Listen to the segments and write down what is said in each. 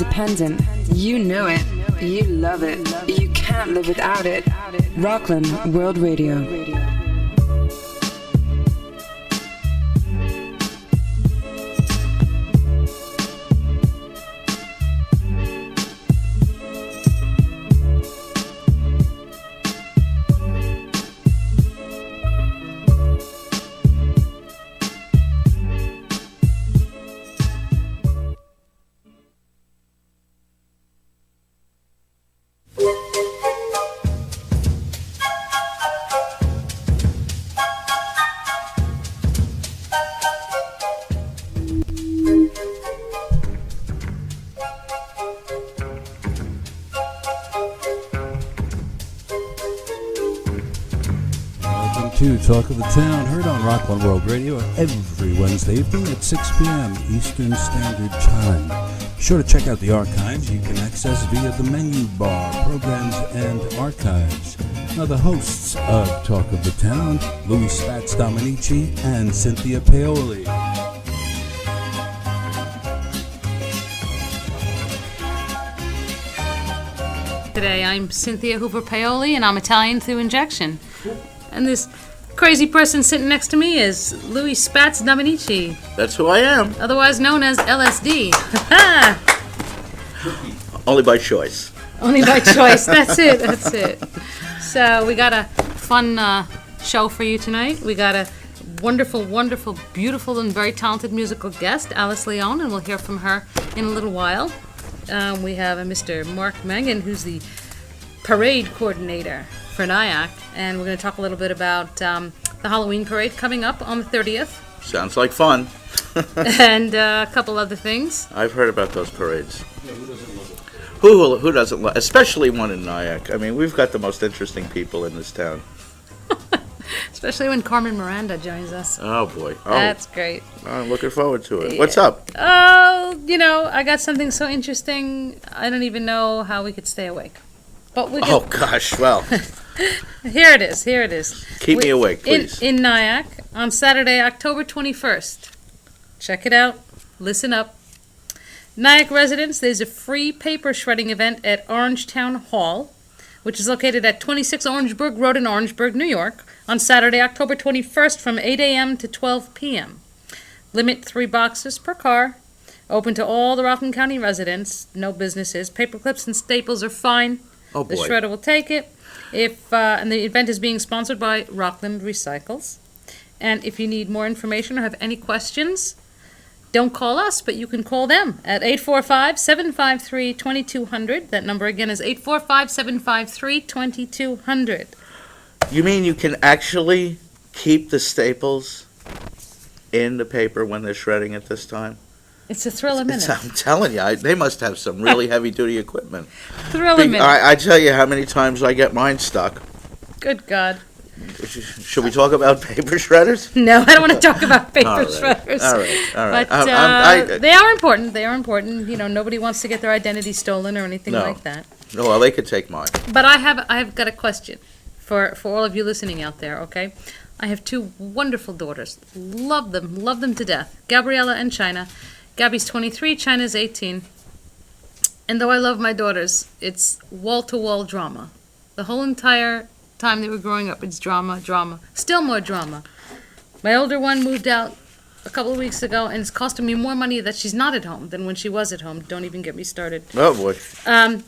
independent. You know it. You love it. You can't live without it. Rockland World Radio. To Talk of the Town, heard on Rockland World Radio every Wednesday evening at 6 p.m. Eastern Standard Time. Be sure to check out the archives you can access via the menu bar, programs, and archives. Now, the hosts of Talk of the Town, Louie, Spats, Domenici, and Cynthia Paoli. Today, I'm Cynthia Hoover Paoli, and I'm Italian through injection. And this crazy person sitting next to me is Louie Spats Domenici. That's who I am. Otherwise known as LSD. Only by choice. Only by choice. That's it. So we got a fun show for you tonight. We got a wonderful, beautiful, and very talented musical guest, Alice Leone, and we'll hear from her in a little while. We have a Mr. Mark Mangan, who's the parade coordinator for Nyack, and we're going to talk a little bit about the Halloween parade coming up on the 30th. Sounds like fun. And a couple other things. I've heard about those parades. Yeah, who doesn't love, especially one in Nyack. I mean, we've got the most interesting people in this town. Especially when Carmen Miranda joins us. Oh, boy. Oh. That's great. I'm looking forward to it. Yeah. What's up? Oh, I got something so interesting, I don't even know how we could stay awake. But we Oh, gosh, well. Here it is. Keep me awake, please. In Nyack, on Saturday, October 21st. Check it out. Listen up. Nyack residents, there's a free paper shredding event at Orangetown Hall, which is located at 26 Orangeburg Road in Orangeburg, New York, on Saturday, October 21st from 8 a.m. to 12 p.m. Limit 3 boxes per car. Open to all the Rockland County residents, no businesses. Paper clips and staples are fine. Oh, boy. The shredder will take it. And the event is being sponsored by Rockland Recycles. And if you need more information or have any questions, don't call us, but you can call them at 845-753-2200. That number again is 845-753-2200. You mean you can actually keep the staples in the paper when they're shredding it this time? It's a thrill a minute. I'm telling you, they must have some really heavy-duty equipment. Thrill a minute. I tell you how many times I get mine stuck. Good God. Should we talk about paper shredders? No, I don't want to talk about paper shredders. All right. But they are important. Nobody wants to get their identity stolen or anything like that. No, well, they could take mine. But I've got a question for all of you listening out there, okay? I have 2 wonderful daughters. Love them to death. Gabriella and China. Gabby's 23, China's 18. And though I love my daughters, it's wall-to-wall drama. The whole entire time they were growing up, it's drama. Still more drama. My older one moved out a couple of weeks ago, and it's costing me more money that she's not at home than when she was at home. Don't even get me started. Oh, boy. And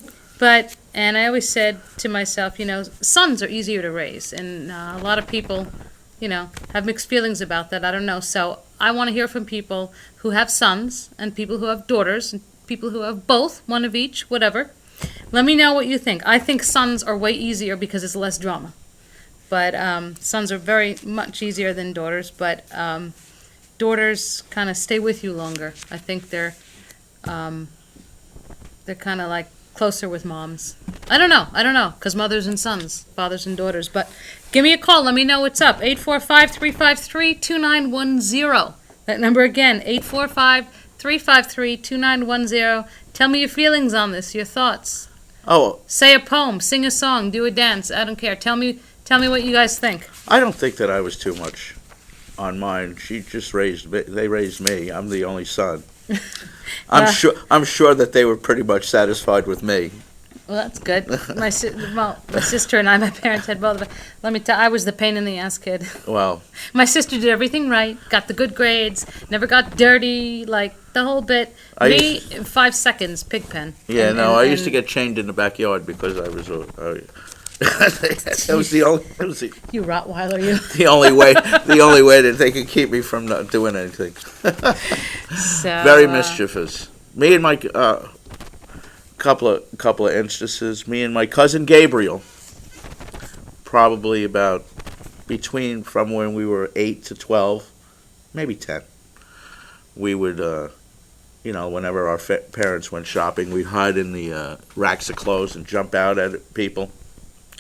I always said to myself, sons are easier to raise. And a lot of people, have mixed feelings about that. I don't know. So I want to hear from people who have sons and people who have daughters and people who have both, one of each, whatever. Let me know what you think. I think sons are way easier because it's less drama. But sons are very much easier than daughters. But daughters kind of stay with you longer. I think they're kind of like closer with moms. I don't know, because mothers and sons, fathers and daughters. But give me a call. Let me know what's up. 845-353-2910. That number again, 845-353-2910. Tell me your feelings on this, your thoughts. Oh. Say a poem, sing a song, do a dance. I don't care. Tell me what you guys think. I don't think that I was too much on mine. She just they raised me. I'm the only son. I'm sure that they were pretty much satisfied with me. Well, that's good. My sister and I, my parents had both of us. Let me tell I was the pain in the ass kid. Well, My sister did everything right, got the good grades, never got dirty, like the whole bit. Me, 5 seconds, pig pen. Yeah, I used to get chained in the backyard because I was that was the only. You Rottweiler, you. The only way that they could keep me from not doing anything. So, Very mischievous. Me and my couple of instances. Me and my cousin Gabriel, probably about from when we were 8 to 12, maybe 10. We would, whenever our parents went shopping, we'd hide in the racks of clothes and jump out at people.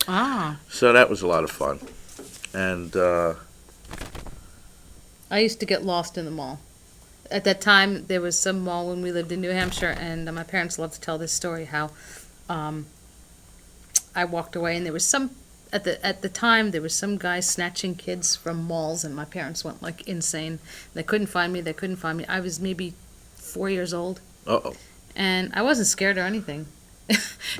Ah. So that was a lot of fun. And I used to get lost in the mall. At that time, there was some mall when we lived in New Hampshire, and my parents loved to tell this story, how I walked away, and there was at the time, there was some guy snatching kids from malls, and my parents went, like, insane. They couldn't find me. I was maybe 4 years old. Uh-oh. And I wasn't scared or anything.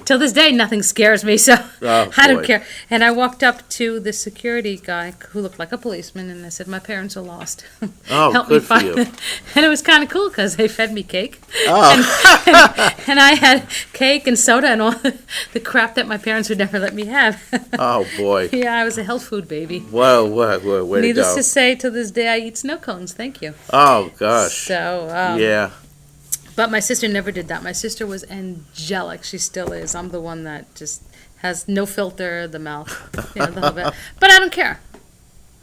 Till this day, nothing scares me, so I don't care. And I walked up to the security guy who looked like a policeman, and I said, "My parents are lost. Oh, Help good me find for you." them." And it was kind of cool because they fed me cake. Oh. And I had cake and soda and all the crap that my parents would never let me have. Oh, boy. Yeah, I was a health food baby. Well, way to go. Needless to say, to this day, I eat snow cones. Thank you. Oh, gosh. So, yeah. But my sister never did that. My sister was angelic. She still is. I'm the one that just has no filter, the mouth, the whole bit. But I don't care.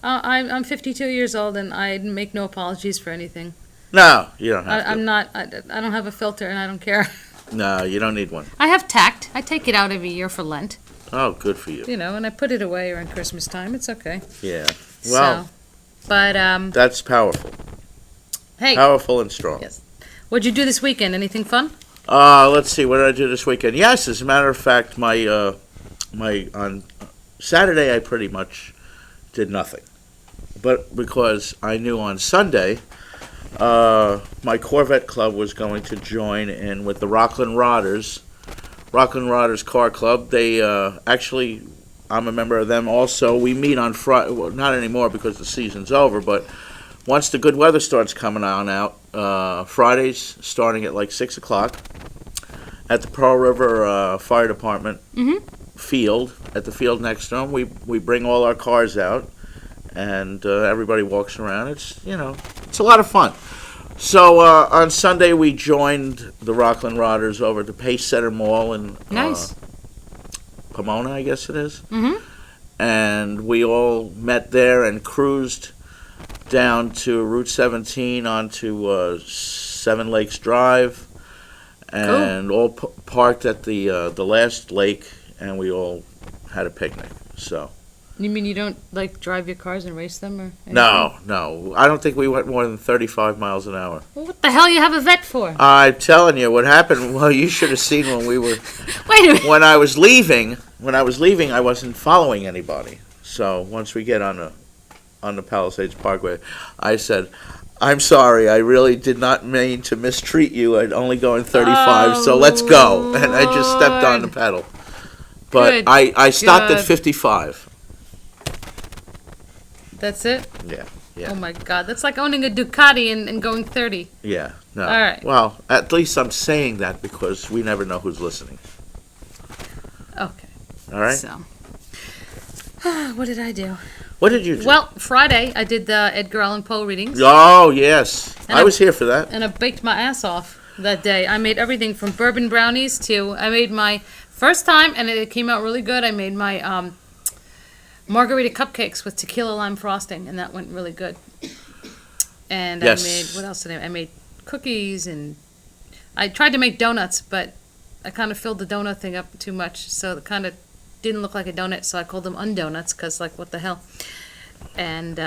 I'm 52 years old, and I make no apologies for anything. No, you don't have to. I'm not. I don't have a filter, and I don't care. No, you don't need one. I have tact. I take it out every year for Lent. Oh, good for you. And I put it away around Christmas time. It's okay. Yeah. Well, but that's powerful. Hey. Powerful and strong. Yes. What'd you do this weekend? Anything fun? Let's see. What did I do this weekend? Yes, as a matter of fact, my on Saturday I pretty much did nothing, but because I knew on Sunday my Corvette club was going to join in with the Rockland Rodders Car Club. They actually, I'm a member of them also. We meet on Friday. Well, not anymore because the season's over, but once the good weather starts coming out, Fridays starting at like 6 o'clock at the Pearl River Fire Department field, at the field next to them, we bring all our cars out, and everybody walks around. It's a lot of fun. So on Sunday we joined the Rockland Rodders over at the Pace Center Mall in Nice. Pomona, I guess it is. And we all met there and cruised down to Route 17 onto Seven Lakes Drive, and all parked at the last lake, and we all had a picnic. So. You mean you don't drive your cars and race them or anything? No. I don't think we went more than 35 miles an hour. Well, what the hell you have a vet for? I'm telling you what happened. Well, you should have seen when we were. Wait a minute. When I was leaving, I wasn't following anybody. So once we get on the Palisades Parkway, I said, "I'm sorry, I really did not mean to mistreat you. I'd only going 35, so let's go." And I just stepped on the pedal. But Good. I stopped Good. at 55. That's it? Yeah. Oh my God, that's like owning a Ducati and going 30. Yeah. No. All right. Well, at least I'm saying that because we never know who's listening. Okay. All right? So, what did I do? What did you do? Well, Friday I did the Edgar Allan Poe readings. Oh, yes. And I was here for that. And I baked my ass off that day. I made everything from bourbon brownies to, I made my first time, and it came out really good, I made my margarita cupcakes with tequila lime frosting, and that went really good. And Yes. I made, what else did I made cookies, and I tried to make donuts, but I kind of filled the donut thing up too much, so it kind of didn't look like a donut, so I called them undonuts, because, like, what the hell. And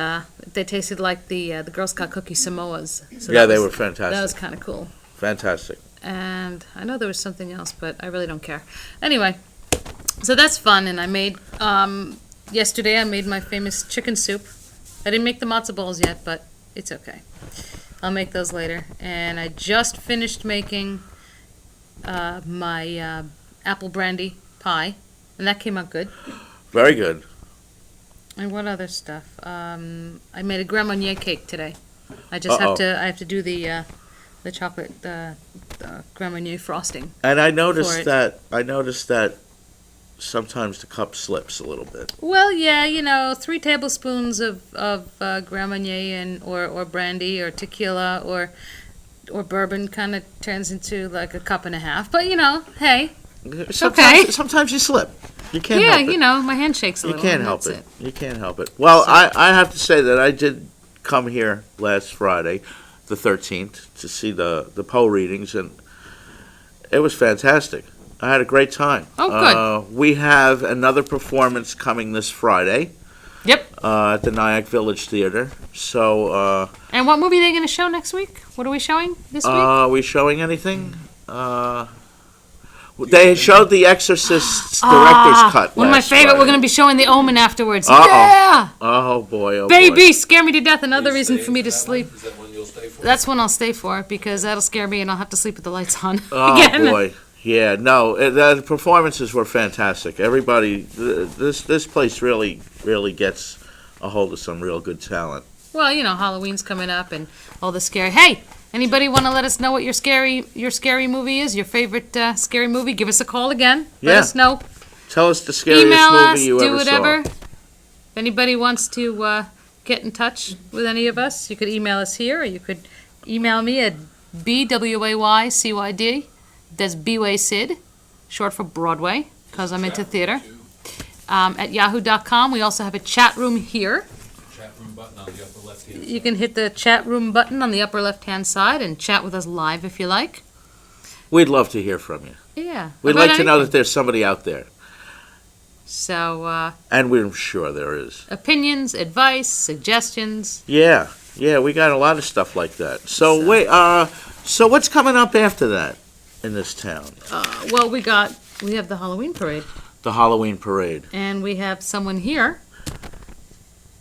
they tasted like the Girl Scout cookie Samoas. So Yeah, that they was- were fantastic. That was kind of cool. Fantastic. And I know there was something else, but I really don't care. Anyway, so that's fun, and I made, yesterday I made my famous chicken soup. I didn't make the matzo balls yet, but it's okay. I'll make those later. And I just finished making my apple brandy pie, and that came out good. Very good. And what other stuff? I made a Grand Marnier cake today. I just have to do the chocolate Grand Marnier frosting. And I noticed that sometimes the cup slips a little bit. Well, yeah, 3 tablespoons of Grand Marnier or brandy or tequila or bourbon kind of turns into like a cup and a half. But hey, Sometimes you slip. You can't help it. My hand shakes a little. You can't help it. You can't help it. Well, I have to say that I did come here last Friday, the 13th, to see the Poe readings, and it was fantastic. I had a great time. Oh, good. We have another performance coming this Friday. Yep. At the Nyack Village Theater. So. And what movie are they going to show next week? What are we showing this week? Are we showing anything? They showed The Exorcist's director's cut. One of my favorite. Friday. We're going to be showing The Omen afterwards. Uh-oh. Yeah. Oh boy. Baby, scare me to death. Another reason for me to sleep. Is that when you'll stay for? That's when I'll stay for, because that'll scare me and I'll have to sleep with the lights on. Oh again. boy. Yeah. No. The performances were fantastic. Everybody. This place really gets a hold of some real good talent. Well, Halloween's coming up and all the scary. Hey, anybody want to let us know what your scary movie is? Your favorite scary movie? Give us a call again. Let us know. Tell us the scariest Email movie us, you do ever whatever. saw. If anybody wants to get in touch with any of us, you could email us here, or you could email me at BWAYCYD. That's B-Way Sid, short for Broadway, because I'm into theater. At yahoo.com. We also have a chat room here. Chat room button on the upper left hand. You can hit the chat room button on the upper left-hand side and chat with us live if you like. We'd love to hear from you. Yeah. We'd like to know that there's somebody out there. So, And we're sure there is. opinions, advice, suggestions. Yeah, we got a lot of stuff like that. So wait, so what's coming up after that in this town? Well, we have the Halloween parade, The Halloween parade. and we have someone here.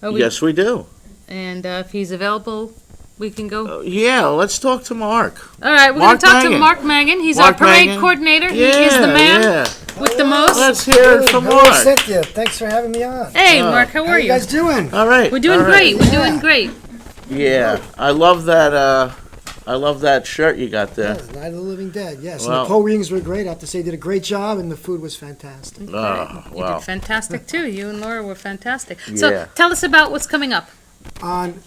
Yes, we do. And if he's available, we can go. Yeah, let's talk to Mark. All right, we're going to talk to Mark Mangan. He's our parade coordinator. He is the man with the most. Let's hear it from Hello, Mark. Cynthia. Thanks for having me on. Hey, Mark, how How are you guys doing? All right. We're doing all right. great. We're doing great. Yeah, I love that. I love that shirt you got there. Yeah, Night of the Living Dead, yes. Well- And the Poe readings were great. I have to say, did a great job, and the food was fantastic. Oh, You wow. did fantastic, too. You and Laura were fantastic. So Yeah. tell us about what's coming up. On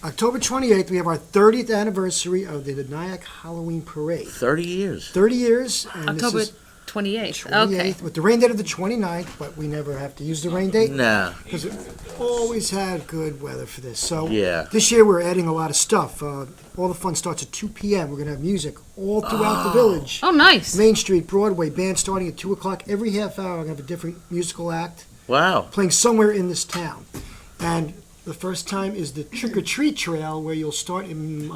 October 28th, we have our 30th anniversary of the Nyack Halloween Parade. 30 years. 30 years, and October this is 28th. 28th, Okay. with the rain date of the 29th, but we never have to use the rain date. Nah. Because we always had good weather for this. So Yeah. this year we're adding a lot of stuff. All the fun starts at 2 p.m. We're going to have music all throughout the village. Oh, nice. Main Street, Broadway, band starting at 2 o'clock. Every half hour, we're going to have a different musical act Wow. playing somewhere in this town. And the first time is the trick-or-treat trail, where you'll start in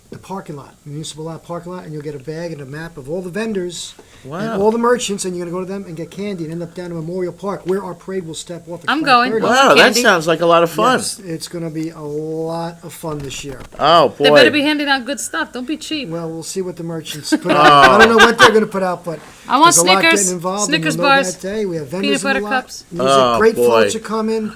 the parking lot, municipal lot parking lot, and you'll get a bag and a map of all the vendors Wow. and all the merchants, and you're going to go to them and get candy and end up down to Memorial Park, where our parade will step off at I'm going. 5:30. Wow, that Candy. sounds like a lot of fun. Yes, it's going to be a lot of fun this year. Oh They better be boy. handing out good stuff. Don't be cheap. Well, we'll see what the merchants put out. I don't know what they're going to put out, but I want there's a lot Snickers, getting involved. Snickers and we'll know bars, that day. We have vendors peanut butter in the lot. cups. Music, Oh, great boy. floats are coming.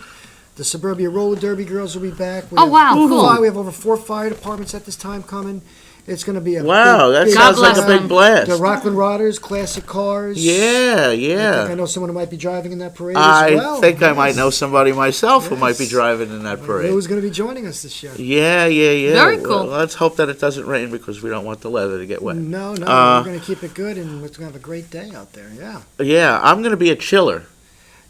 The Suburbia Roller Derby girls will be back. We Oh, have wow, cool. We have over 4 fire departments at this time coming. It's going to be a Wow, big, that big sounds like a bless big them. blast. The Rockland Riders, classic cars. Yeah, I yeah. know someone who might be driving in that parade as I well. think I Yes. might know somebody myself who might be Yes. driving in that parade. Who's going to be joining us this year? Yeah. Very Well, cool. let's hope that it doesn't rain, because we don't want the leather to get wet. No, Uh, we're going to keep it good, and we're going to have a great day out there. Yeah, Yeah, I'm going to be a chiller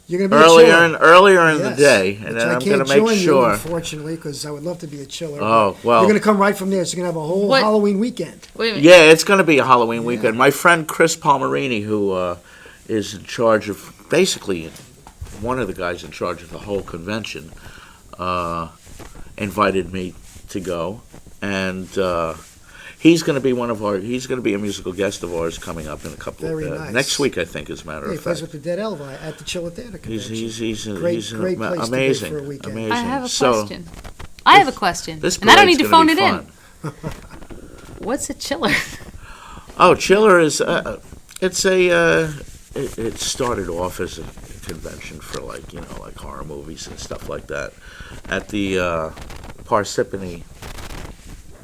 you're going to be a earlier chiller. in the Yes. day, and Which then I I'm can't going to make join you, sure. unfortunately, because I would love to be a chiller. Oh but well. you're going to come right from there, so you're going to have a whole What- Halloween weekend. Wait a minute. Yeah, it's going to be a Halloween weekend. My friend Chris Palmerini, who is in charge of, basically one of the guys in charge of the whole convention, invited me to go, and he's going to be he's going to be a musical guest of ours coming up in a couple Very of nice. next week, I think, as a matter Yeah, he of plays fact. with the Dead Elvi at the Chiller Theater He's Convention. he's Great place to be amazing, for a weekend. amazing. I have a So, question. I have a question, This and I don't need parade's to phone gonna it be in. fun. What's a chiller? Oh, Chiller is it's a it started off as a convention for like horror movies and stuff like that at the Parsippany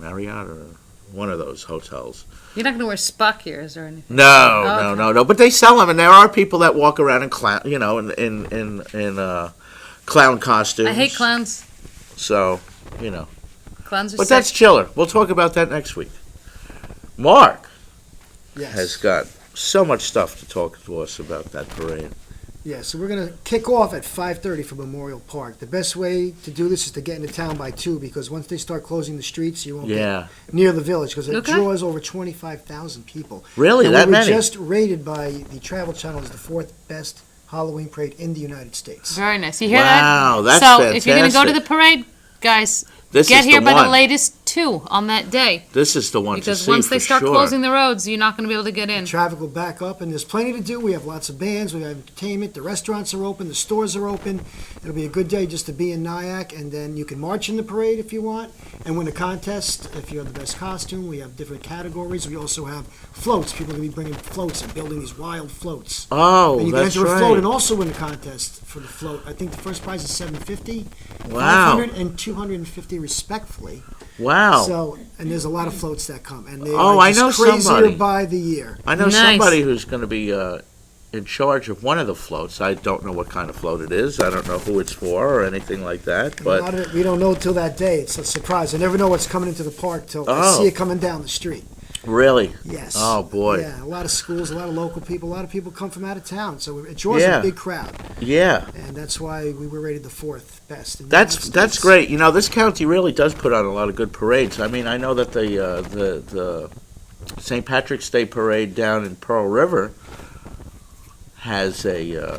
Marriott or one of those hotels. You're not going to wear Spock ears or anything. No. But they sell them, and there are people that walk around in clown, in clown costumes. I hate clowns. So, Clowns are But sick. that's Chiller. We'll talk about that next week. Mark Yes. has got so much stuff to talk to us about that parade. Yeah, so we're going to kick off at 5:30 for Memorial Park. The best way to do this is to get into town by 2, because once they start closing the streets, you won't Yeah. get near the village, because it Okay. draws over 25,000 people. Really? And That we were many? just rated by the Travel Channel as the 4th best Halloween parade in the United States. Very nice. You hear Wow, that? that's so if you're going to go to fantastic. the parade, guys, This get is here the by one. the latest 2 on that day. This is the one Because to see once they for start sure. closing the roads, you're not going to be able to get in. Traffic will back up, and there's plenty to do. We have lots of bands, we have entertainment, the restaurants are open, the stores are open. It'll be a good day just to be in Nyack, and then you can march in the parade if you want and win a contest if you have the best costume. We have different categories. We also have floats. People are going to be bringing floats and building these wild floats. Oh, And you can that's enter a float right. and also win a contest for the float. I think the first prize is $750, Wow. $500, and $250 respectfully. Wow. So, and there's a lot of floats that come, and they Oh, are I just know crazier somebody. by the year. I know Nice. somebody who's going to be in charge of one of the floats. I don't know what kind of float it is. I don't know who it's for or anything like that. And a But lot of it we don't know till that day. It's a surprise. I never know what's coming into the park till I Oh. see it coming down the street. really, Yes. Oh, boy. Yeah, a lot of schools, a lot of local people, a lot of people come from out of town, so it draws Yeah. a big crowd, yeah, and that's why we were rated the 4th best. In the that's United that's States. great. This county really does put on a lot of good parades. I mean, I know that the St. Patrick's Day parade down in Pearl River has a.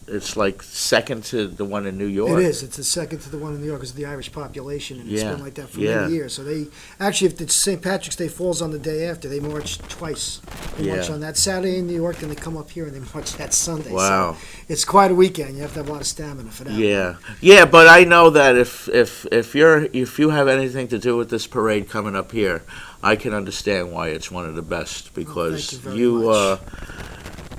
It's like second to the one in New York. It is. It's the second to the one in New York because of the Irish population, and it's Yeah. been like that for Yeah. many years. So they actually, if the St. Patrick's Day falls on the day after, they march twice. They march Yeah. on that Saturday in New York, and they come up here and they march that Sunday. Wow. So it's quite a weekend. You have to have a lot of stamina for that. Yeah, but I know that if you have anything to do with this parade coming up here, I can understand why it's one of the best because thank you very much.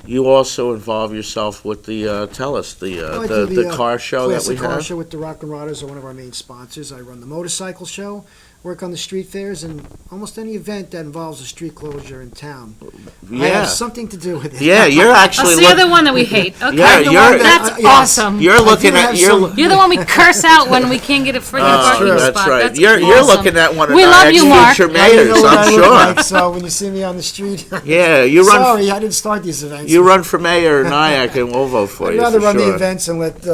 You also involve yourself with the tell us the I do the car show that we classic car have. show with the Rockland Riders are one of our main sponsors. I run the motorcycle show, work on the street fairs, and almost any event that involves a street closure in town. I Yeah, have something to do with it. yeah, you're actually Oh, so you're the one that we hate. Okay. Yeah, you're- That's yes. awesome. you're looking do at have you're. some- You're the one we curse out when we can't get a freaking parking true. spot. That's right. That's You're awesome. looking at one of We love Nyack's you, Mark. future I mayors, know what I I'm look sure. like, so when you see me on the street, Yeah, you run. sorry, I didn't start these events. You run for mayor in Nyack, and we'll vote for I'd you. rather for run sure. the events and let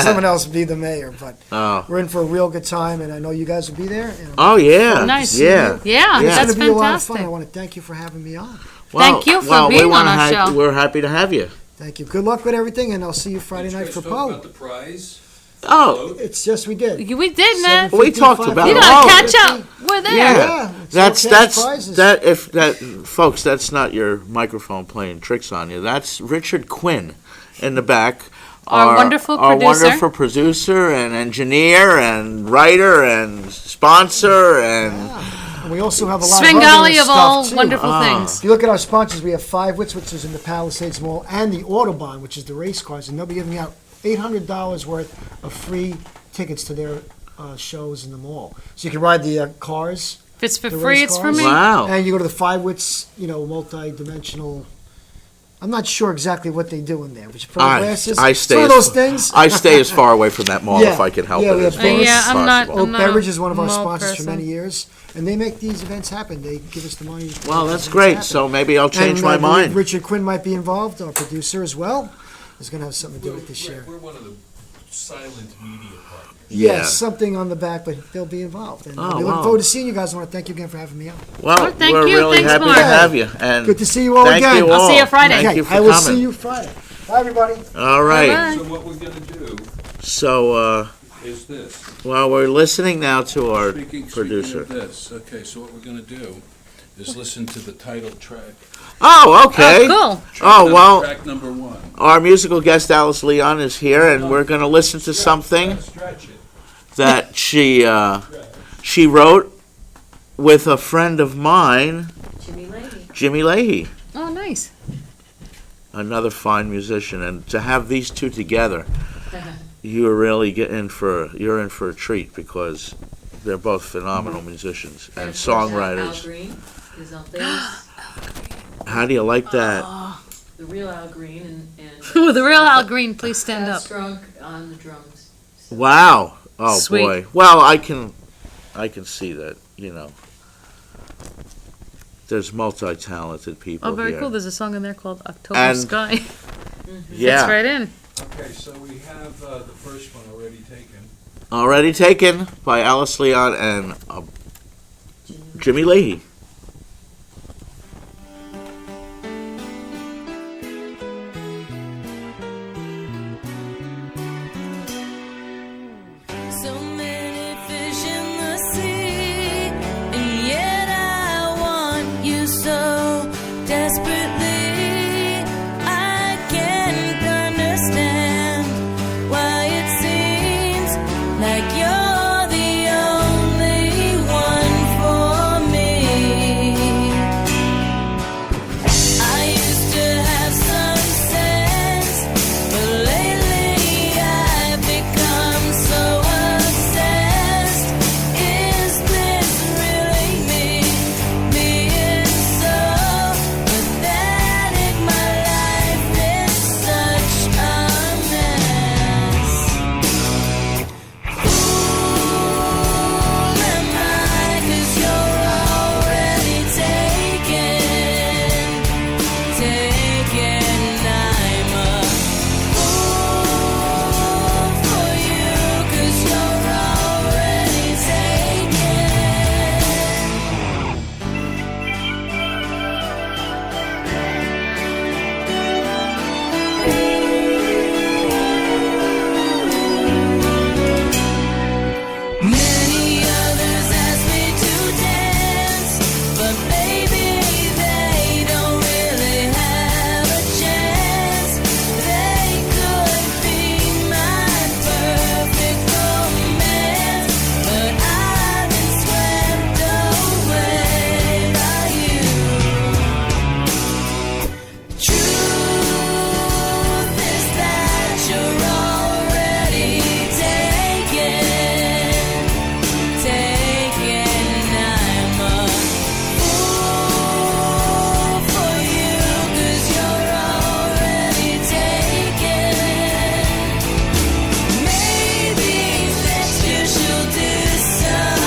someone else be the mayor. But Oh. we're in for a real good time, and I know you guys will be there. And Oh yeah. Nice. Yeah. Yeah, it's that's going to be a lot of fantastic. fun. I want to thank you for having me on. Thank you for well, we being on wanna our show. We're happy to have you. Thank you. Good luck with everything, and I'll see you Friday night for Paoli. About the prize. Oh, It's just we did. We did, man. We talked about You it. gotta Oh. catch up. We're there. Yeah, it's that's all cash that's prizes. that. If that, folks, that's not your microphone playing tricks on you. That's Richard Quinn in the back. Our wonderful producer. wonderful producer and engineer and writer and sponsor and And we also have a lot Svengali of of other all stuff, too. wonderful Ah. things. If you look at our sponsors, we have Five Wits, which is in the Palisades Mall, and the Autobahn, which is the race cars, and they'll be giving out $800 worth of free tickets to their shows in the mall. So you can ride the cars, If it's for The free, race it's for cars? me. wow. and you go to the Five Wits, multi-dimensional. I'm not sure exactly what they do in there, but you put on glasses. I It's stay one of as those fa- things. I stay as far away from that mall Yeah. if I can help Yeah, it we as have far both. as Yeah, I'm not- possible. Oak I'm not Beverage is one of our mall sponsors for person. many years, and they make these events happen. They give us the money. to Well, make that's these great. events So happen. maybe I'll change And my I believe mind. Richard Quinn might be involved, our producer as well. Is going to have something to do with this year. We're one of the silent media partners. Yeah. Yes, something on the back, but they'll be involved. And Oh, we look wow. forward to seeing you guys. I want to thank you again for having me on. Well, Well, thank we're you. really Thanks, happy Mark. to have you. And Good to see you all thank again. you I'll all. see you Friday. Thank you Okay, for I will coming. see you Friday. Bye, everybody. All right. Bye-bye. So what we're gonna do So, is this. well, we're listening now to our Speaking producer. of this, okay, so what we're gonna do is listen to the title track. Oh, okay. Oh, cool. Oh, well, Track number 1. our musical guest Alice Leon is here, and we're going to listen to something Stretch it. that she wrote with a friend of mine, Jimmy Leahy, Oh, nice. another fine musician, and to have these two together, you're in for a treat because they're both phenomenal musicians and songwriters. Al Green is on bass. How do you like that? The real Al Green and With the real Al Green, please stand Pat up. Strunk on the drums. Wow! Oh Sweet. boy. Well, I can see that. There's multi-talented people Oh, very here. cool. There's a song in there called October And- Sky. Yeah. Fits right in. Okay, so we have the first one already taken. Already taken by Alice Leon and Jimmy Leahy. So many fish in the sea, and yet I want you so desperately. I can't understand why it seems like you're the only one for me. I used to have some sense, but lately I've become so obsessed. Is this really me being so pathetic? My life is such a mess. Fool am I, 'cause you're already taken. I'm a fool for you, 'cause you're already Many others ask me to dance, but baby, they don't really have a chance. They could be my perfect romance, but I've been swept away by you. Truth is that you're already taken. I'm a fool for you, 'cause you're already taken. Maybe next year she'll disappear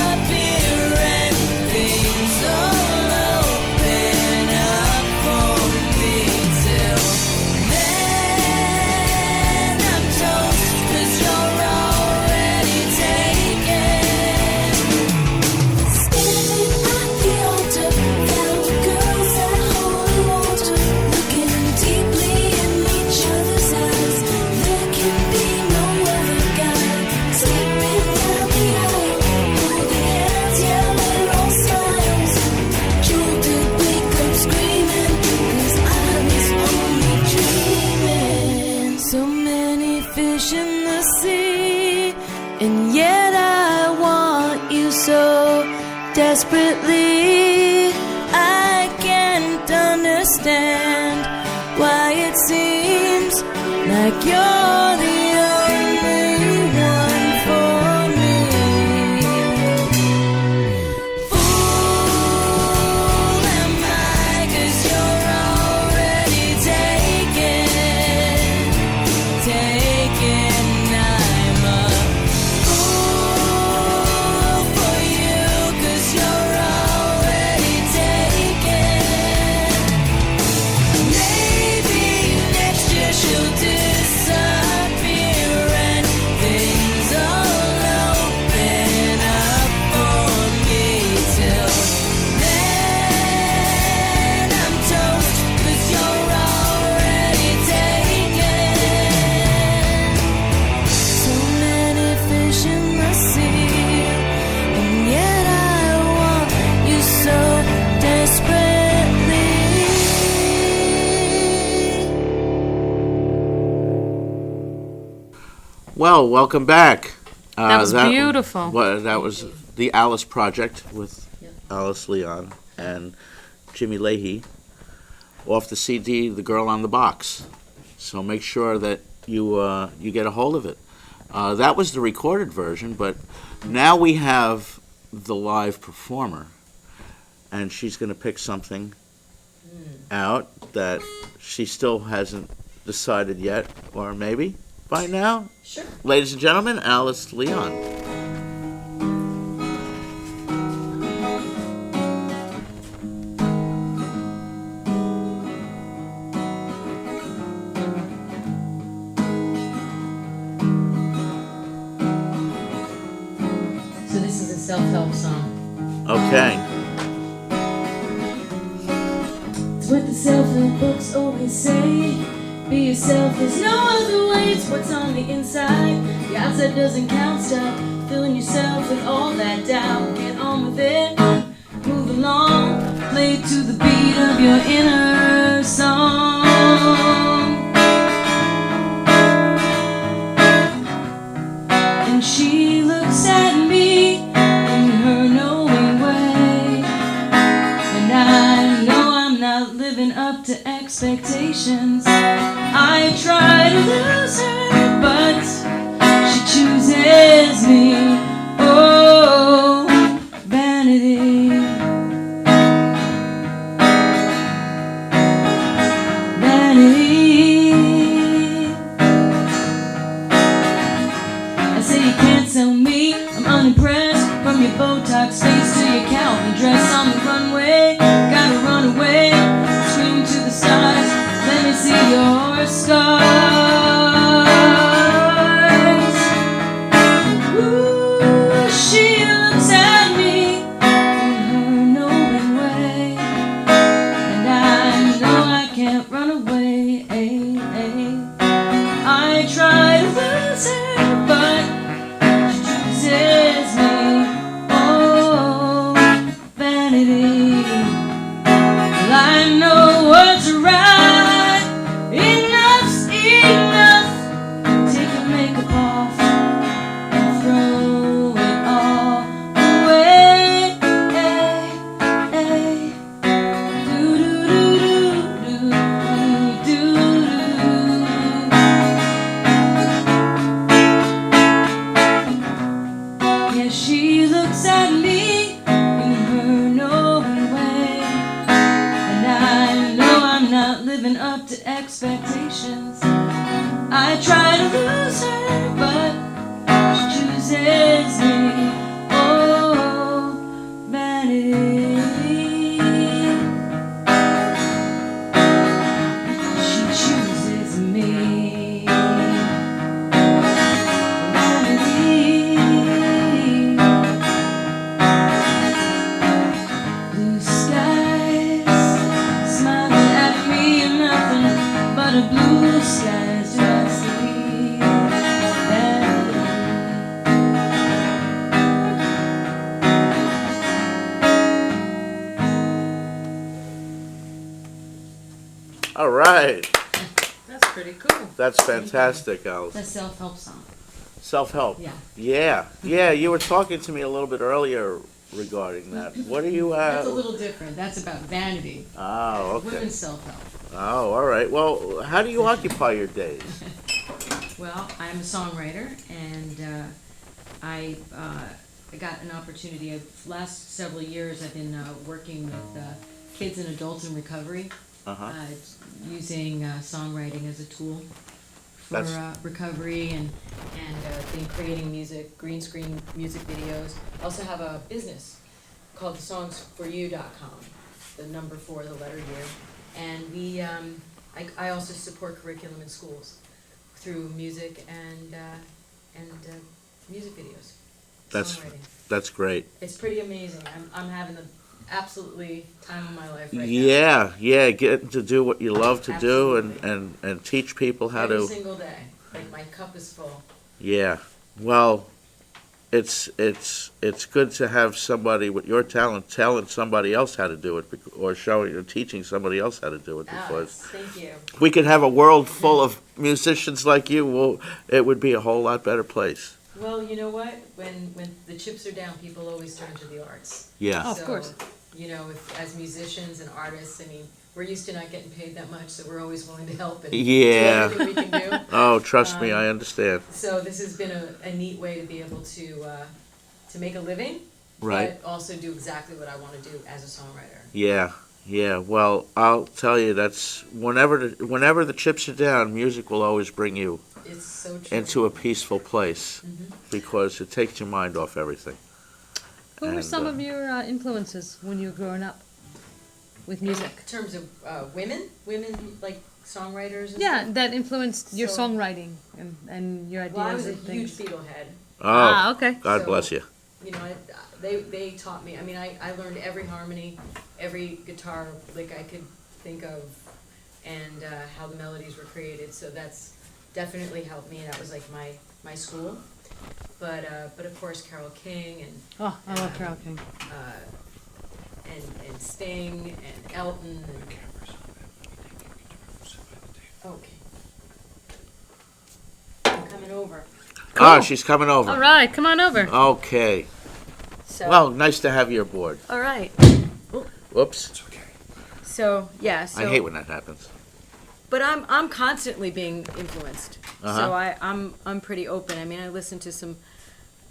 and things all open up for me. Till then I'm toast, 'cause you're already taken. Standing at the altar, found girls at holy water, looking deeply in each other's eyes. There can be no other guy. Sleeping down the aisle, holding hands, yelling all smiles. Joel did wake up screaming, 'cause I was only dreaming. So many fish in the sea, and yet I want you so desperately. I can't understand why it seems like you're the only one for me. Fool am I, 'cause you're already taken. I'm a fool for you, 'cause you're already taken. Maybe next year she'll disappear and things all open up for me. Till then I'm toast, 'cause you're already taken. So many fish in the sea, and yet I want you so desperately. Well, welcome back. That was beautiful. That was the Alice Project with Yep. Alice Leon and Jimmy Leahy off the CD The Girl on the Box. So make sure that you get a hold of it. That was the recorded version, but now we have the live performer, and she's going to pick something out that she still hasn't decided yet, or maybe by now. Sure. Ladies and gentlemen, Alice Leon. So this is a self-help song. Okay. It's what the self-help books always say. Be yourself, there's no other way. It's what's on the inside. The outside doesn't count. Stop filling yourself with all that doubt. Get on with it, move along. Play to the beat of your inner song. And she looks at me in her knowing way. And I know I'm not living up to expectations. I try to lose her, but she chooses me. Oh, vanity. Vanity. I say you can't tell me I'm unimpressed. From your Botox face to your Calvin dress on the runway. Gotta run away, scream to the stars. Let me see your scars. Ooh, she looks at me in her knowing way. And I know I can't run away. I try to lose her, but she chooses me. Oh, vanity. Well, I know what's right. Enough's enough. Take your makeup off and throw it all away. Do do do do do do. Yeah, she looks at me in her knowing way. And I know I'm not living up to expectations. I try to lose her, but she chooses me. Oh, vanity. She chooses me. Vanity. Blue skies smiling at me and nothing but a blue skies do I see. Vanity. All right. That's pretty cool. That's fantastic, Alice. That's a self-help song. Self-help. Yeah. Yeah, you were talking to me a little bit earlier regarding that. What do you have? That's a little different. That's about vanity. Oh, okay. Women's self-help. Oh, all right. Well, how do you occupy your days? Well, I'm a songwriter, and I got an opportunity. Last several years, I've been working with kids and adults in recovery, Uh-huh. using songwriting as a tool for That's- recovery, and been creating music, green screen music videos. I also have a business called thesongsforyou.com, the number 4, the letter U, and we I also support curriculum in schools through music and music videos. Songwriting. That's great. It's pretty amazing. I'm having the absolutely time of my life right now. Yeah, getting to do what you love to do Absolutely. and teach people how Every to. single day. Like, my cup is full. Yeah. Well, it's good to have somebody with your talent telling somebody else how to do it, or showing or teaching somebody else how to do it. Because Thank you. we could have a world full of musicians like you. Well, it would be a whole lot better place. Well, you know what? When the chips are down, people always turn to the arts. Yeah. Oh, of course. You know, as musicians and artists, I mean, we're used to not getting paid that much, so we're always willing to help and Yeah. do everything we can do. Oh, trust me, I understand. So this has been a neat way to be able to make a living, Right. but also do exactly what I want to do as a songwriter. Yeah. Yeah. Well, I'll tell you, that's whenever the chips are down, music will always bring you It's so true. into a peaceful place because it takes your mind off everything. Who were And, some of your influences when you were growing up with music? In terms of women like songwriters and Yeah, stuff? that influenced your So- songwriting and your ideas Well, I was a and huge things. Beatle head. Oh, okay. God So- bless you. You know, they taught me. I mean, I learned every harmony, every guitar lick I could think of, and how the melodies were created. So that's definitely helped me. That was like my school. But of course, Carole King and Oh, I love Carole King. and Sting and Elton. Okay. I'm coming over. Ah, she's coming over. All right, come on over. Okay. So. Well, nice to have you aboard. All right. Whoops. So yeah. So. I hate when that happens. But I'm constantly being influenced. Uh-huh. So I'm pretty open. I mean, I listen to some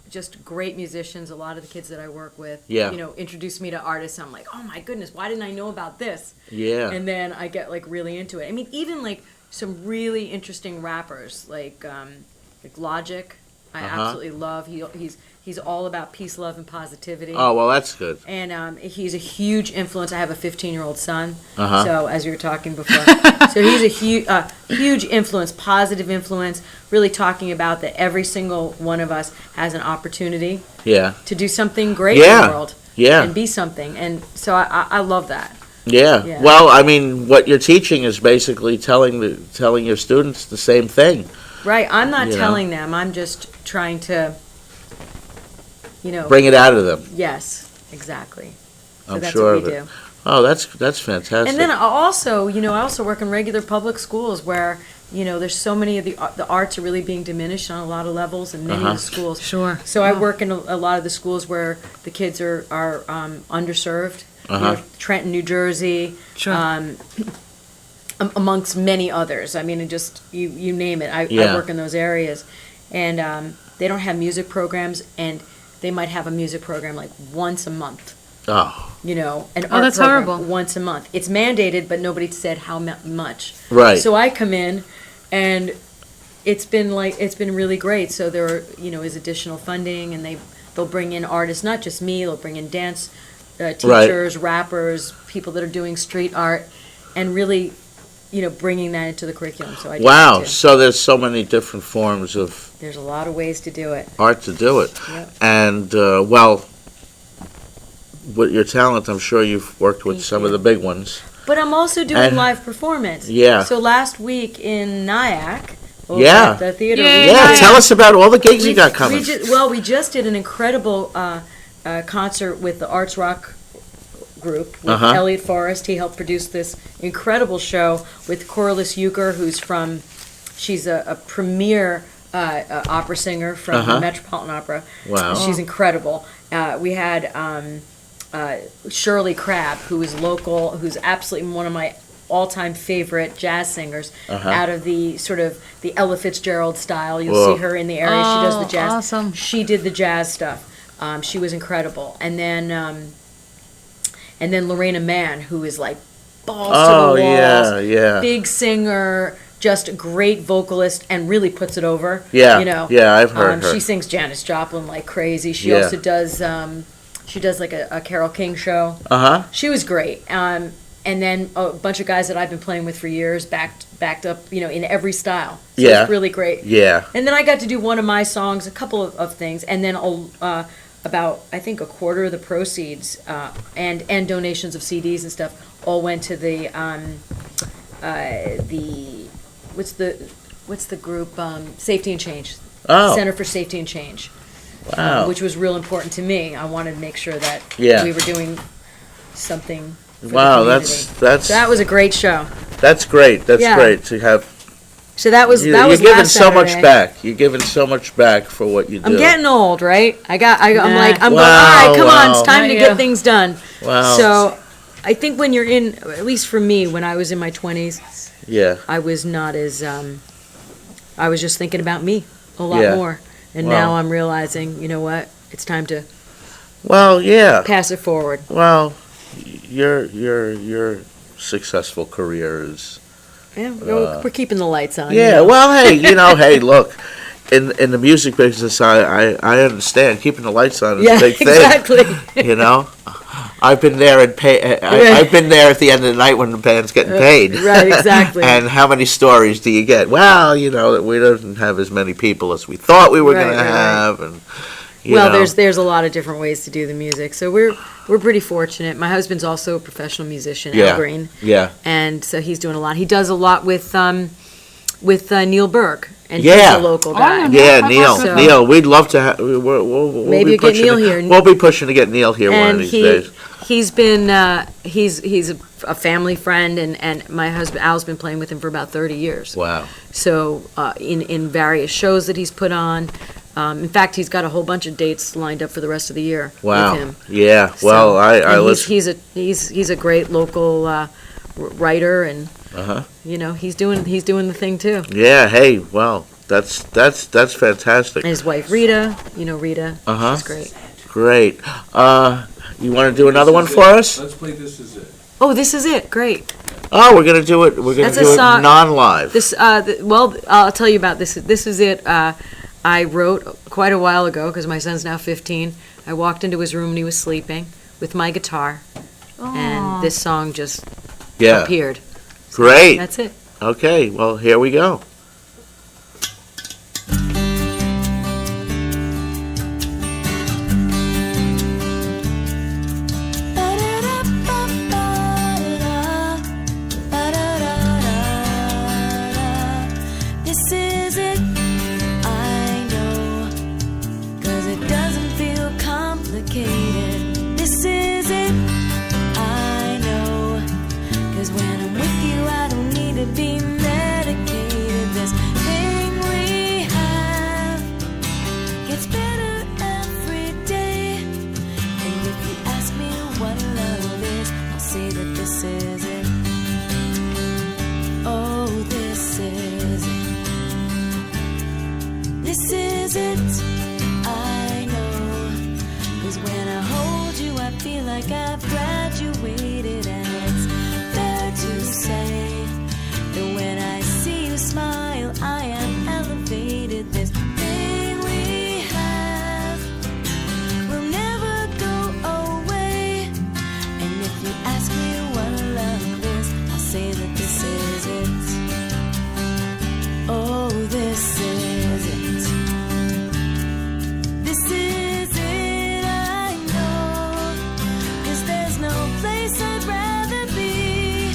just great musicians. A lot of the kids that I work with, Yeah. you know, introduce me to artists. I'm like, oh my goodness, why didn't I know about this? Yeah. And then I get like really into it. I mean, even like some really interesting rappers like Logic. I Uh-huh. absolutely love. He's all about peace, love, and positivity. Oh, well, that's good. And he's a huge influence. I have a 15-year-old son, Uh-huh. so as you were talking before, so he's a huge influence, positive influence. Really talking about that every single one of us has an opportunity Yeah. to do something great in Yeah. the world, Yeah. and be something. And so I love that. Yeah. Yeah. Well, I mean, what you're teaching is basically telling your students the same thing. Right? I'm not You know. telling them. I'm just trying to, you know. Bring it out of them. Yes, exactly. So I'm that's sure what of we it. do. Oh, that's fantastic. And then I also work in regular public schools where, you know, there's so many of the arts are really being diminished on a lot of levels in many of the schools. Sure. So I work in a lot of the schools where the kids are underserved. You know, Trenton, New Jersey. Sure. Amongst many others. I mean, just you name it. I Yeah. work in those areas, and they don't have music programs, and they might have a music program like once a month. Oh, You know, an Oh, art that's program horrible. once a month. It's mandated, but nobody said how much. right. So I come in, and it's been really great. So there is additional funding, and they'll bring in artists, not just me. They'll bring in dance teachers, rappers, people that are doing street art, and really, you know, bringing that into the curriculum. So I do Wow. that too. So there's so many different forms of There's a lot of ways to do it. art to do it. Yep. And, well, with your talent, I'm sure you've worked with Thank some of you. the big ones. But I'm also doing And- live performance. Yeah. So last week in Nyack, over Yeah. at the theater. Yay. we Yeah, did- tell us about all the gigs you got coming. We just did an incredible concert with the Arts Rock group with Uh-huh. Elliot Forrest. He helped produce this incredible show with Corliss Euchre, she's a premier opera singer from Uh-huh. the Metropolitan Opera. Wow. She's incredible. We had Shirley Crabb, who is local, who's absolutely one of my all-time favorite jazz singers out of the sort of the Ella Fitzgerald style. You'll Whoa. see her in the area. She does the Oh, jazz. awesome. She did the jazz stuff. She was incredible. And then Lorena Mann, who is like balls to the Oh, walls, yeah. big singer, just a great vocalist, and really puts it over. Yeah, you know. yeah, I've heard her. She sings Janis Joplin like crazy. She Yeah. also does. She does like a Carole King show. Uh-huh. She was great. And then a bunch of guys that I've been playing with for years, backed up, you know, in every style. So Yeah. it's really great. Yeah. And then I got to do one of my songs, a couple of things, and then about I think a quarter of the proceeds and donations of CDs and stuff all went to the what's the group Safety and Change. Oh. Center for Safety and Change. Wow. Which was real important to me. I wanted to make sure that Yeah. we were doing something for Wow, the that's community. So that was a great show. that's great. That's Yeah. great to have So that was You're last giving so much Saturday. back. You're giving so much back for what you do. I'm getting old, right? I'm like, I'm Wow, going, all right, come on, wow. it's time to Not get you. things done. Wow. So I think when you're in, at least for me, when I was in my 20s, Yeah. I was not as, I was just thinking about me a lot Yeah. more. And Wow. now I'm realizing, you know what, it's time to Well, yeah. pass it forward. Well, your successful career is. Yeah, we're keeping the lights on. Yeah. you know. Well, hey, hey, look. In the music business, I understand keeping the lights on is Yeah, a big thing. exactly. You know, I've been there and I've been there at the end of the night when the band's getting paid. Right, exactly. And how many stories do you get? Well, that we don't have as many people as we thought we were Right, going to right, right. have, and Well, there's a lot of different ways to do the music, so we're pretty fortunate. My husband's also a professional musician, Yeah. Al Green, yeah, and so he's doing a lot. He does a lot with Neil Burke, and Yeah. he's a local Oh, guy. yeah. Neil, So- Neil, we'd love to have. We'll Maybe be you get pushing Neil to- here. We'll be pushing to get Neil here one of And these days. he's been he's a family friend, and my husband Al's been playing with him for about 30 years. Wow. So in various shows that he's put on. In fact, he's got a whole bunch of dates lined up for the rest of the year Wow. with him. Yeah. So- Well, I and listen. he's a great local writer, and Uh-huh. he's doing the thing too. Yeah. Hey. Well, that's fantastic. And his wife Rita, Rita, Uh-huh. she's great. Great. You want to do another one for us? Let's play This Is It. Oh, this is it. Great. Oh, we're gonna do it. We're gonna That's a do it song- non-live. This well, I'll tell you about this. This is it. I wrote quite a while ago because my son's now 15. I walked into his room and he was sleeping with my guitar, and this song just Yeah. appeared. Great. That's it. Okay. Well, here we go. This is it, I know, 'cause it doesn't feel complicated. This is it, I know, 'cause when I'm with you I don't need to be medicated. This thing we have gets better every day. And if you ask me what love is, I'll say that this is it. Oh, this is it. This is it, I know. 'Cause when I hold you, I feel like I've graduated. And it's fair to say that when I see you smile, I am elevated. This thing we have will never go away. And if you ask me what love is, I'll say that this is it. Oh, this is it. This is it, I know. 'Cause there's no place I'd rather be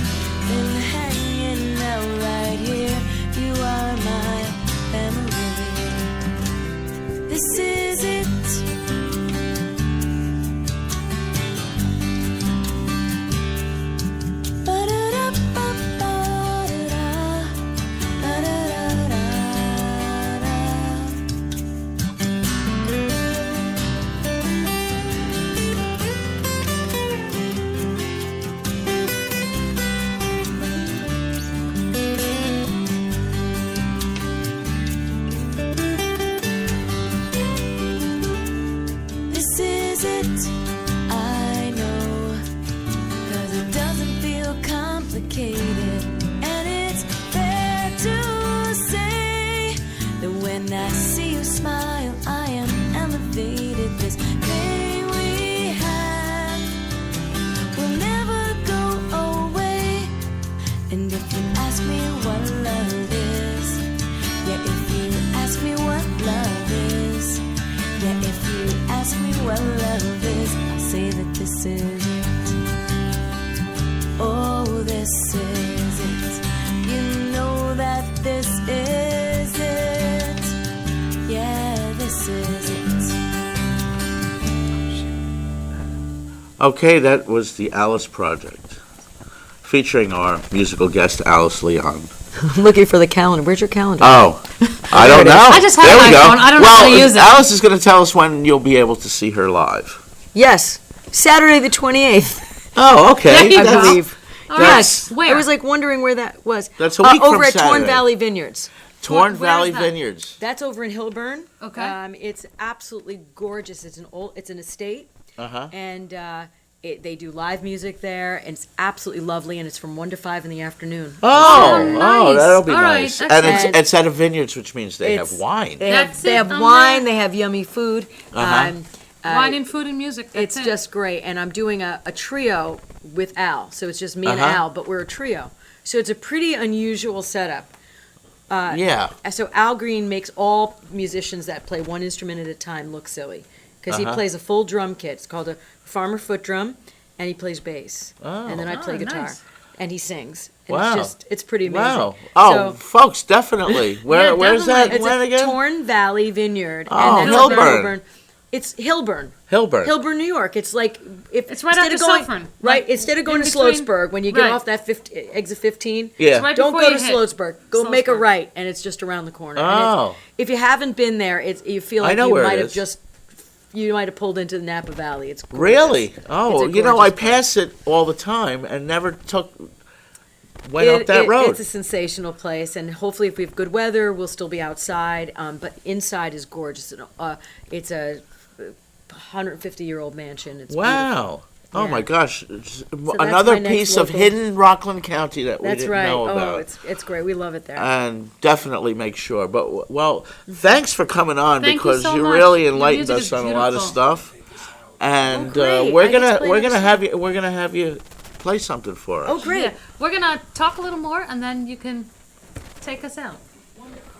than hanging out right here. You are my family. This is it. This is it, I know, 'cause it doesn't feel complicated. And it's fair to say that when I see you smile, I am elevated. This thing we have will never go away. And if you ask me what love is, yeah, if you ask me what love is, yeah, if you ask me what love is, I'll say that this is it. Oh, this is it. You know that this is it. Yeah, this is it. Okay, that was the Alice Project, featuring our musical guest Alice Leon. I'm looking for the calendar. Where's your calendar? Oh, I don't know. I just have There an we go. iPhone. I don't know how to use it. Alice is going to tell us when you'll be able to see her live. Yes, Saturday the 28th, Oh, okay. There you I go. believe. All Yes. right. Where? I was like wondering where that was. That's a week over from at Torn Saturday. Valley Vineyards. Torn Where is Valley that? Vineyards. That's over in Hilburn. Okay. It's absolutely gorgeous. It's an estate, Uh-huh. and they do live music there, and it's absolutely lovely. And it's from 1 to 5 in the afternoon. Oh, nice. that'll be All right, nice. that's And nice. it's at a vineyards, which means they have It's- wine. They That's have it, I'm wine. there. They have yummy food. Uh-huh. Wine and food and music. That's It's it. just great, and I'm doing a trio with Al, so it's just me and Uh-huh. Al, but we're a trio. So it's a pretty unusual setup. Yeah. So Al Green makes all musicians that play one instrument at a time look silly, because he Uh-huh. plays a full drum kit. It's called a farmer foot drum, and he plays bass, and then I play Oh, guitar, nice. and he sings. And Wow. it's pretty amazing. Wow. Oh, So, folks, definitely. Where's that? it's When at again? Torn Valley Vineyard. Oh, and that's up in Hilburn. It's Hilburn. Hilburn. New York. It's like if It's right instead after of going Suffern, right like, instead of going in to between- Sloatsburg when you get right. off that exit 15. Yeah. right Don't before go you to hit Sloatsburg. Go make a Sloatsburg. right, and it's just around the corner. And Oh. if you haven't been there, you feel I like know you where it might have is. just you might have pulled into the Napa Valley. It's gorgeous. Really? Oh, It's a you know, I gorgeous place. pass it all the time and never went up that road. It's a sensational place, and hopefully, if we have good weather, we'll still be outside. But inside is gorgeous. It's a 150-year-old mansion. It's beautiful. Wow. Oh Yeah. my gosh. It's that's another my next piece of local- hidden Rockland County that we That's didn't right. know about. Oh, it's great. We love it there. And definitely make sure. But well, thanks for coming on Thank you because so you much. really Your enlightened music us is on a lot of beautiful. stuff. And great. we're I get to gonna play we're next gonna time. have you play something for us. Oh, great. Yeah. We're gonna talk a little more, and then you can take us out.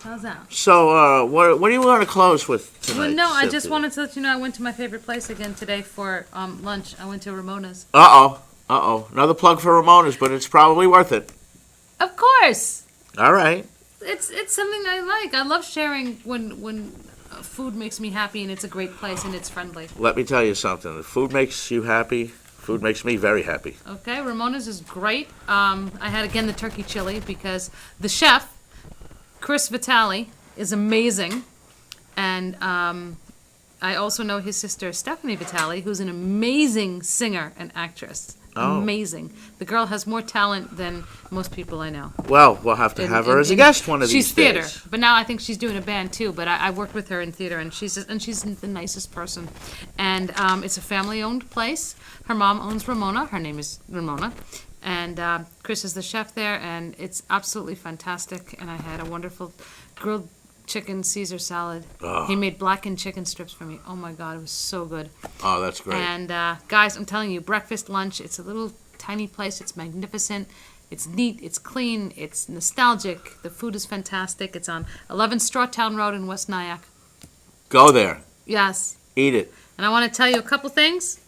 How's that? So what do you want to close with tonight? Well, no, I just Cynthia? wanted to let you know I went to my favorite place again today for lunch. I went to Ramona's. Uh-oh. Another plug for Ramona's, but it's probably worth it. Of course, All right. it's something I like. I love sharing when food makes me happy, and it's a great place and it's friendly. Let me tell you something. If food makes you happy, food makes me very happy. Okay, Ramona's is great. I had again the turkey chili because the chef, Chris Vitale, is amazing, and I also know his sister Stephanie Vitale, who's an amazing singer and actress. Oh. Amazing. The girl has more talent than most people I know. Well, we'll have to In- have her in- as a in- guest one of these She's theater, days. but now I think she's doing a band too. But I worked with her in theater, and she's the nicest person. And it's a family-owned place. Her mom owns Ramona. Her name is Ramona, and Chris is the chef there, and it's absolutely fantastic. And I had a wonderful grilled chicken Caesar salad. He made blackened chicken strips for me. Oh my God, it was so good. Oh, that's great. And guys, I'm telling you, breakfast, lunch, it's a little tiny place. It's magnificent. It's neat. It's clean. It's nostalgic. The food is fantastic. It's on 11 Strawtown Road in West Nyack. Go there. Yes. Eat it. And I want to tell you a couple things.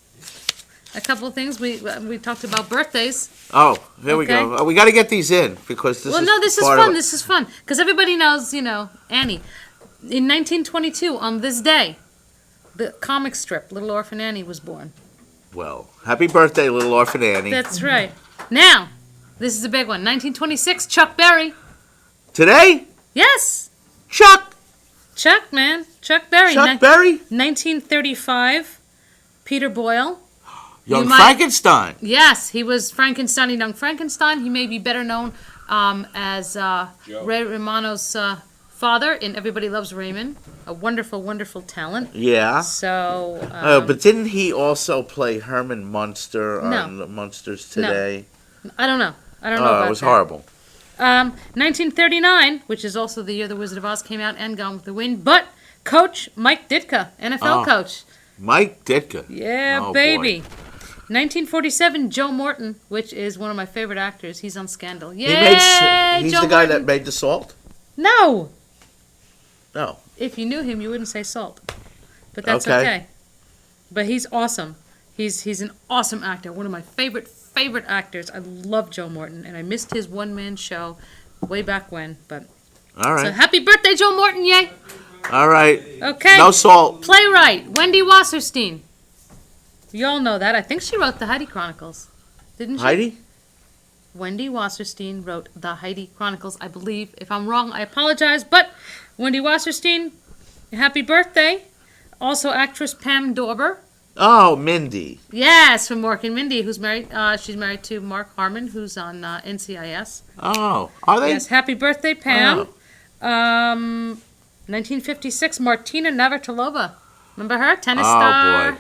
We talked about birthdays. Oh, here we Okay. go. We got to get these in because this Well, is no, this is part of fun. it. This is fun because everybody knows, Annie. In 1922, on this day, the comic strip Little Orphan Annie was born. Well, happy birthday, little orphan Annie. That's right. Now, this is a big one. 1926, Chuck Berry. Today, Yes, Chuck man. Chuck Berry. Berry, 1935, Peter Boyle. Young You might- Frankenstein. Yes, he was Frankenstein in Young Frankenstein. He may be better known as Ray Romano's father in Everybody Loves Raymond. A wonderful, wonderful talent. Yeah. So, But didn't he also play Herman Munster No. on the Munsters No. Today? I don't know. I don't know Oh, about it was that. horrible. 1939, which is also the year The Wizard of Oz came out and Gone with the Wind. But Coach Mike Ditka, NFL Oh. coach. Mike Ditka. Yeah, Oh, baby. 1947, Joe Morton, which is one of my favorite actors. He's on Scandal. He's Yay, the Joe guy Morton. that made the salt? No! No. If you knew him, you wouldn't say salt. But that's Okay. okay. But he's awesome. He's an awesome actor. One of my favorite actors. I love Joe Morton, and I missed his one-man show way back when. But All so right. happy birthday, Joe Morton! Yay! All right. Okay. No salt. Playwright Wendy Wasserstein. You all know that. I think she wrote the Heidi Chronicles, didn't she? Heidi? Wendy Wasserstein wrote The Heidi Chronicles, I believe. If I'm wrong, I apologize. But Wendy Wasserstein, happy birthday. Also actress Pam Dorber. Oh, Mindy. Yes, from Mork and Mindy, who's married. She's married to Mark Harmon, who's on NCIS. Oh, are they? Yes, happy birthday, Pam. 1956, Martina Navratilova. Remember her? Tennis star. Oh, boy.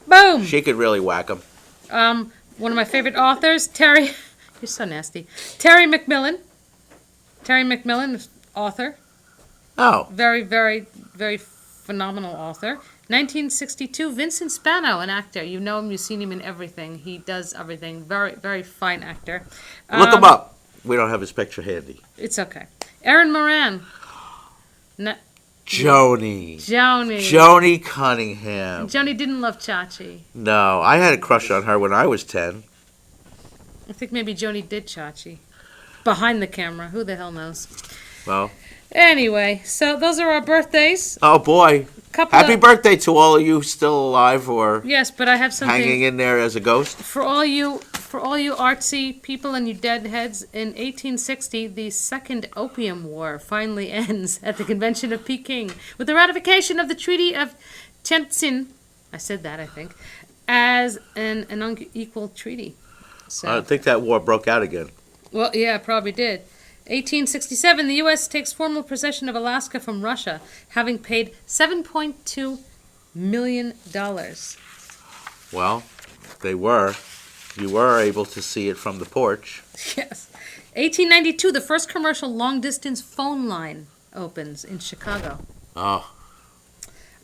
Boom. She could really whack him. One of my favorite authors, Terry. You're so nasty. Terry McMillan. Terry McMillan, author. Oh. Very, very, very phenomenal author. 1962, Vincent Spano, an actor. You know him, you've seen him in everything. He does everything. Very, very fine actor. Look him up. We don't have his picture handy. It's okay. Erin Moran. Joni. Joni Cunningham. Joni didn't love Chachi. No, I had a crush on her when I was 10. I think maybe Joni did Chachi. Behind the camera. Who the hell knows? Well. Anyway, so those are our birthdays. Oh, boy. Happy birthday to all of you still alive or yes, but I have something hanging in there as a ghost. For all you artsy people and you deadheads, in 1860, the Second Opium War finally ends at the Convention of Peking with the ratification of the Treaty of Tientsin. I said that, I think, as an unequal treaty. So, I think that war broke out again. Well, yeah, it probably did. 1867, the U.S. takes formal possession of Alaska from Russia, having paid $7.2 million. Well, you were able to see it from the porch. Yes. 1892, the first commercial long-distance phone line opens in Chicago. Oh.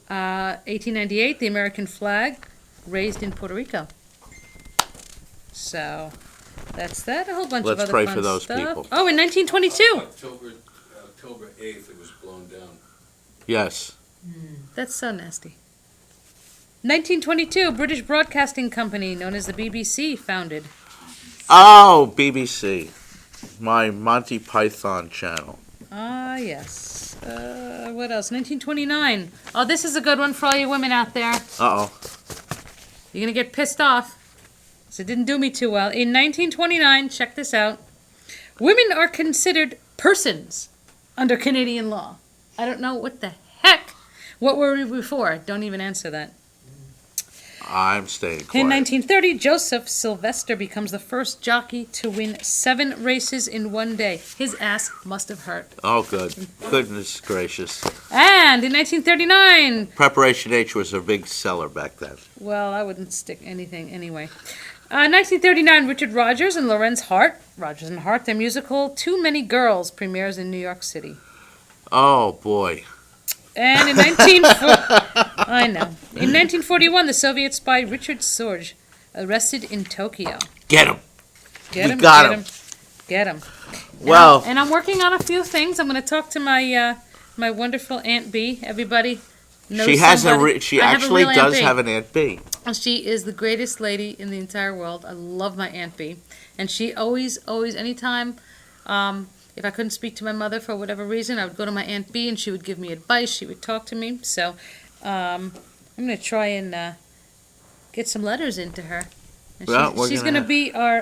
1898, the American flag raised in Puerto Rico. So... that's that. A whole bunch of other fun stuff. Let's pray for those people. Oh, in 1922. October 8th, it was blown down. Yes. That's so nasty. 1922, British Broadcasting Company, known as the BBC, founded. Oh, BBC. My Monty Python channel. Ah, yes. What else? 1929. Oh, this is a good one for all you women out there. Uh-oh. You're going to get pissed off. So it didn't do me too well. In 1929, check this out. Women are considered persons under Canadian law. I don't know what the heck. What were we before? Don't even answer that. I'm staying quiet. In 1930, Joseph Sylvester becomes the first jockey to win 7 races in one day. His ass must have hurt. Oh, good. Goodness gracious. And in 1939... Preparation H was a big seller back then. Well, I wouldn't stick anything anyway. 1939, Richard Rodgers and Lorenz Hart, Rodgers and Hart, their musical Too Many Girls premieres in New York City. Oh, boy. And in 1941, the Soviet spy Richard Sorge arrested in Tokyo. Get him. Get him. Well. And I'm working on a few things. I'm going to talk to my my wonderful Aunt B. Everybody knows she actually does have an Aunt B. She is the greatest lady in the entire world. I love my Aunt B. And she always, anytime, if I couldn't speak to my mother for whatever reason, I would go to my Aunt B and she would give me advice. She would talk to me. So I'm going to try and get some letters into her. And she's going to be our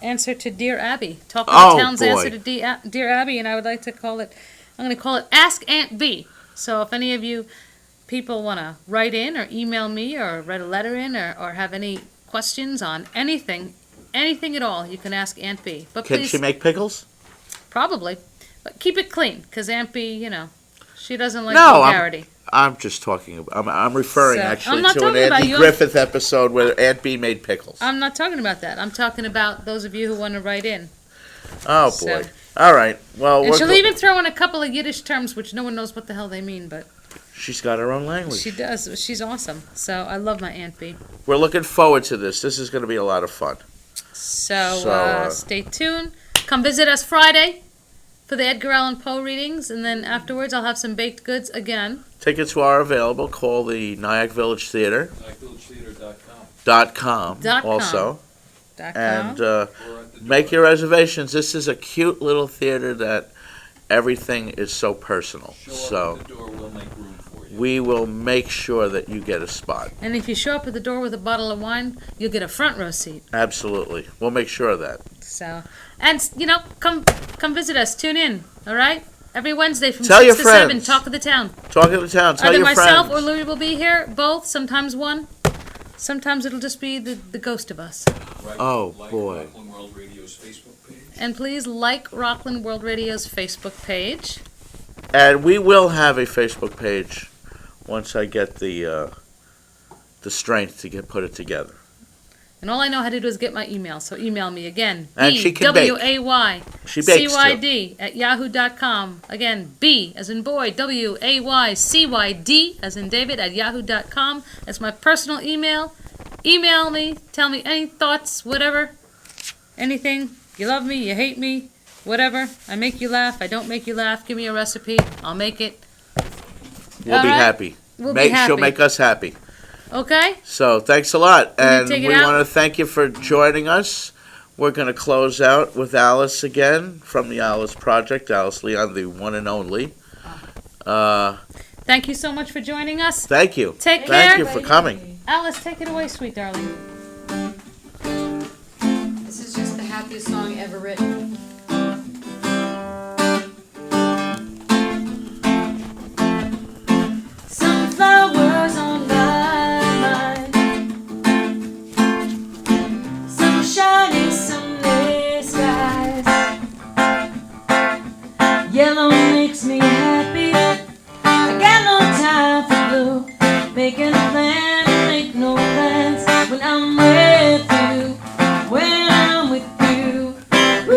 answer to Dear Abby. Talk of the Town's answer to Dear Abby. And I would like to call it, I'm going to call it Ask Aunt B. So if any of you people want to write in or email me or write a letter in or have any questions on anything at all, you can ask Aunt B. But can she make pickles? Probably. But keep it clean, because Aunt B, she doesn't like vulgarity. I'm just talking about, I'm referring actually to an Andy Griffith episode where Aunt B made pickles. I'm not talking about that. I'm talking about those of you who want to write in. Oh, boy. So, all right. Well, and she'll even throw in a couple of Yiddish terms, which no one knows what the hell they mean, but... she's got her own language. She does. She's awesome. So I love my Aunt B. We're looking forward to this. This is going to be a lot of fun. So stay tuned. Come visit us Friday for the Edgar Allan Poe readings, and then afterwards I'll have some baked goods again. Tickets are available. Call the Nyack Village Theater. NyackVillageTheater.com. Also. And make your reservations. This is a cute little theater that everything is so personal. So we will make sure that you get a spot. And if you show up at the door with a bottle of wine, you'll get a front row seat. Absolutely. We'll make sure of that. So, and come visit us. Tune in. All right. Every Wednesday from Tell 6 your to 7. friends. Talk of the town. Talk of the town. Tell Either your myself friends. or Louie will be here. Both. Sometimes one. Sometimes it'll just be the ghost of us. Oh, boy. Rockland World Radio's Facebook page. And please like Rockland World Radio's Facebook page. And we will have a Facebook page once I get the strength to put it together. And all I know how to do is get my email. So email me again. And she can bake. She bakes too. BWAYCYD@yahoo.com. Again, B as in boy, WAYCYD as in David @yahoo.com. That's my personal email. Email me. Tell me any thoughts, whatever. Anything. You love me, you hate me, whatever. I make you laugh, I don't make you laugh. Give me a recipe. I'll make it. We'll be happy. We'll be happy. She'll make us happy. Okay? So thanks a lot. And take it we out? want to thank you for joining us. We're going to close out with Alice again from the Alice Project. Alice Leon, the one and only. Thank you so much for joining us. Thank you. Take Thank care. you for coming. Alice, take it away, sweet darling. This is just the happiest song ever written. Some flowers on my mind, some shiny Sunday skies. Yellow makes me happy. I got no time for blue. Making a plan, make no plans when I'm with you. When I'm with you. Ooh.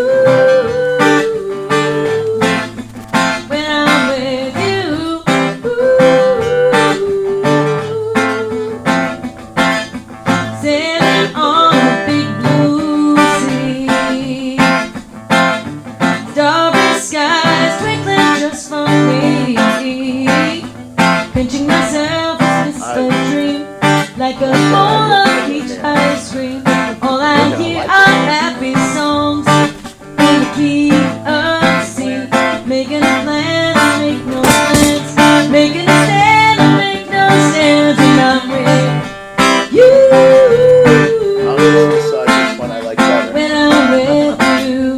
When I'm with you. Sailing on a big blue sea, starry skies twinkling just for me. Pinching myself as a dream, like a bowl of peach ice cream. All I hear are happy songs in the key of C. Making a plan, make no plans. Making a stand, make no stands. And I'm with you. I'll just decide which one I like better. When I'm with you.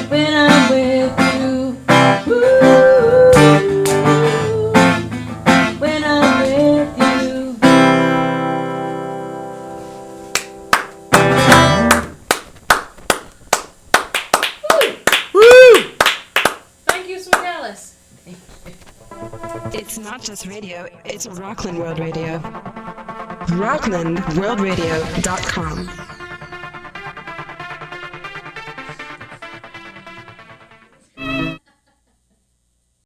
When I'm with you. When I'm with you. Woo! Thank you, sweet Alice. It's not just radio, it's Rockland World Radio. RocklandWorldRadio.com.